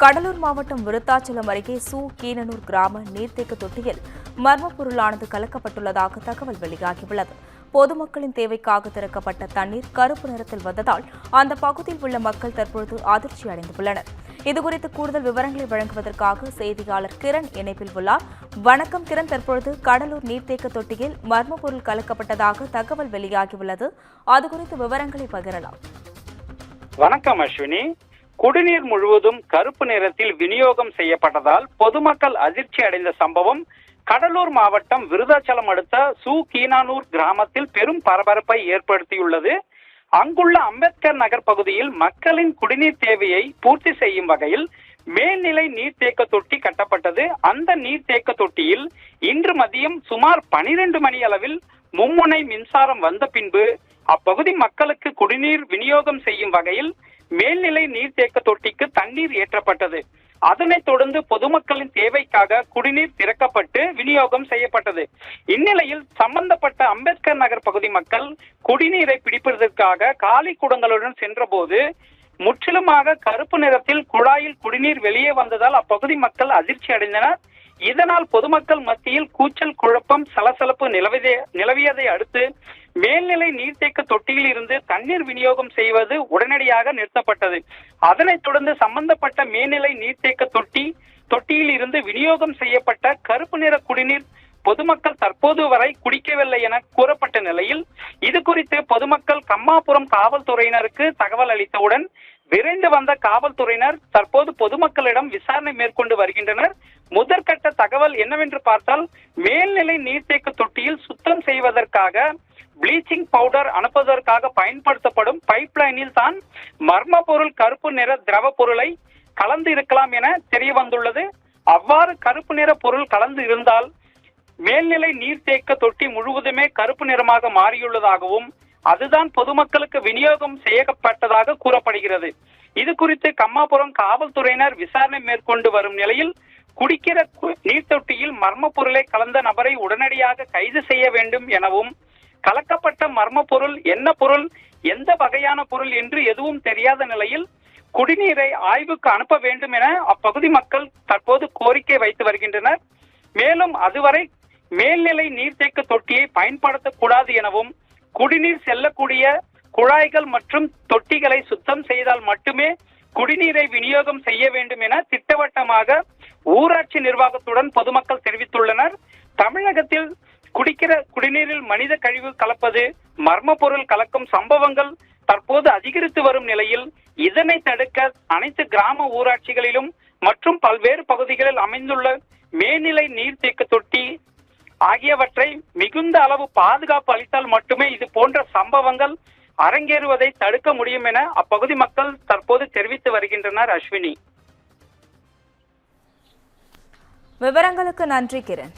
கடலூர் மாவட்டம் விருத்தாச்சலம் அருகே கீனனூர் கிராம நீர்த்தேக்க தொட்டியில் மர்ம பொருளானது கலக்கப்பட்டுள்ளதாக தகவல் வெளியாகியுள்ளது. பொதுமக்களின் தேவைக்காக திறக்கப்பட்ட தண்ணீர் கருப்பு நிறத்தில் வந்ததால் அந்த பகுதியில் உள்ள மக்கள் தற்பொழுது அதிர்ச்சி அடைந்துள்ளனர். இதுகுறித்து கூடுதல் விவரங்களை வழங்குவதற்காக செய்தியாளர் கிரண் இணைப்பில் உள்ளார். வணக்கம் கிரண், தற்பொழுது கடலூர் நீர்த்தேக்க தொட்டியில் மர்ம பொருள் கலக்கப்பட்டதாக தகவல் வெளியாகியுள்ளது. அது குறித்து விவரங்களை பகிரலாம். வணக்கம் அஸ்வினி. குடிநீர் முழுவதும் கருப்பு நிறத்தில் விநியோகம் செய்யப்பட்டதால் பொதுமக்கள் அதிர்ச்சி அடைந்த சம்பவம் கடலூர் மாவட்டம் விருத்தாச்சலம் அடுத்த கீனனூர் கிராமத்தில் பெரும் பரபரப்பை ஏற்படுத்தியுள்ளது. அங்குள்ள அம்பேத்கர் நகர் பகுதியில் மக்களின் குடிநீர் தேவையை பூர்த்தி செய்யும் வகையில் மேல்நிலை நீர்த்தேக்க தொட்டி கட்டப்பட்டது. அந்த நீர்த்தேக்க தொட்டியில் இன்று மதியம் சுமார் 12 மணி அளவில் மும்முனை மின்சாரம் வந்த பின்பு அப்பகுதி மக்களுக்கு குடிநீர் விநியோகம் செய்யும் வகையில் மேல்நிலை நீர்த்தேக்க தொட்டிக்கு தண்ணீர் ஏற்றப்பட்டது. அதனைத் தொடர்ந்து பொதுமக்களின் தேவைக்காக குடிநீர் திறக்கப்பட்டு விநியோகம் செய்யப்பட்டது. இந்நிலையில் சம்பந்தப்பட்ட அம்பேத்கர் நகர் பகுதி மக்கள் குடிநீரை பிடிப்பதற்காக காலி குடங்களுடன் சென்றபோது முற்றிலுமாக கருப்பு நிறத்தில் குழாயில் குடிநீர் வெளியே வந்ததால் அப்பகுதி மக்கள் அதிர்ச்சி அடைந்தனர். இதனால் பொதுமக்கள் மத்தியில் கூச்சல், குழப்பம், சலசலப்பு நிலவியதை அடுத்து மேல்நிலை நீர்த்தேக்க தொட்டியில் இருந்து தண்ணீர் விநியோகம் செய்வது உடனடியாக நிறுத்தப்பட்டது. அதனைத் தொடர்ந்து சம்பந்தப்பட்ட மேல்நிலை நீர்த்தேக்க தொட்டியில் இருந்து விநியோகம் செய்யப்பட்ட கருப்பு நிற குடிநீர் பொதுமக்கள் தற்போது வரை குடிக்கவில்லை என கூறப்பட்ட நிலையில் இது குறித்து பொதுமக்கள் கம்மாபுரம் காவல்துறையினருக்கு தகவல் அளித்தவுடன் விரைந்து வந்த காவல்துறையினர் தற்போது பொதுமக்களிடம் விசாரணை மேற்கொண்டு வருகின்றனர். முதற்கட்ட தகவல் என்னவென்று பார்த்தால், மேல்நிலை நீர்த்தேக்க தொட்டியில் சுத்தம் செய்வதற்காக ப்ளீச்சிங் பவுடர் அனுப்புவதற்காக பயன்படுத்தப்படும் பைப் லைனில் தான் மர்ம பொருள் கருப்பு நிற திரவ பொருளை கலந்து இருக்கலாம் என தெரிய வந்துள்ளது. அவ்வாறு கருப்பு நிற பொருள் கலந்து இருந்தால் மேல்நிலை நீர்த்தேக்க தொட்டி முழுவதுமே கருப்பு நிறமாக மாறியுள்ளதாகவும் அதுதான் பொதுமக்களுக்கு விநியோகம் செய்யப்பட்டதாக கூறப்படுகிறது. இது குறித்து கம்மாபுரம் காவல்துறையினர் விசாரணை மேற்கொண்டு வரும் நிலையில் குடிக்கிற நீர் தொட்டியில் மர்ம பொருளை கலந்த நபரை உடனடியாக கைது செய்ய வேண்டும் எனவும், கலக்கப்பட்ட மர்ம பொருள் என்ன பொருள், எந்த வகையான பொருள் என்று எதுவும் தெரியாத நிலையில் குடிநீரை ஆய்வுக்கு அனுப்ப வேண்டும் என அப்பகுதி மக்கள் தற்போது கோரிக்கை வைத்து வருகின்றனர். மேலும் அதுவரை மேல்நிலை நீர்த்தேக்க தொட்டியை பயன்படுத்தக்கூடாது எனவும், குடிநீர் செல்லக்கூடிய குழாய்கள் மற்றும் தொட்டிகளை சுத்தம் செய்தால் மட்டுமே குடிநீரை விநியோகம் செய்ய வேண்டும் என திட்டவட்டமாக ஊராட்சி நிர்வாகத்துடன் பொதுமக்கள் தெரிவித்துள்ளனர். தமிழகத்தில் குடிக்கிற குடிநீரில் மனித கழிவு கலப்பது, மர்ம பொருள் கலக்கும் சம்பவங்கள் தற்போது அதிகரித்து வரும் நிலையில் இதனை தடுக்க அனைத்து கிராம ஊராட்சிகளிலும் மற்றும் பல்வேறு பகுதிகளில் அமைந்துள்ள மேல்நிலை நீர்த்தேக்க தொட்டி ஆகியவற்றை மிகுந்த அளவு பாதுகாப்பு அளித்தால் மட்டுமே இது போன்ற சம்பவங்கள் அரங்கேறுவதை தடுக்க முடியும் என அப்பகுதி மக்கள் தற்போது தெரிவித்து வருகின்றனர். அஸ்வினி, விவரங்களுக்கு நன்றி கிரண்.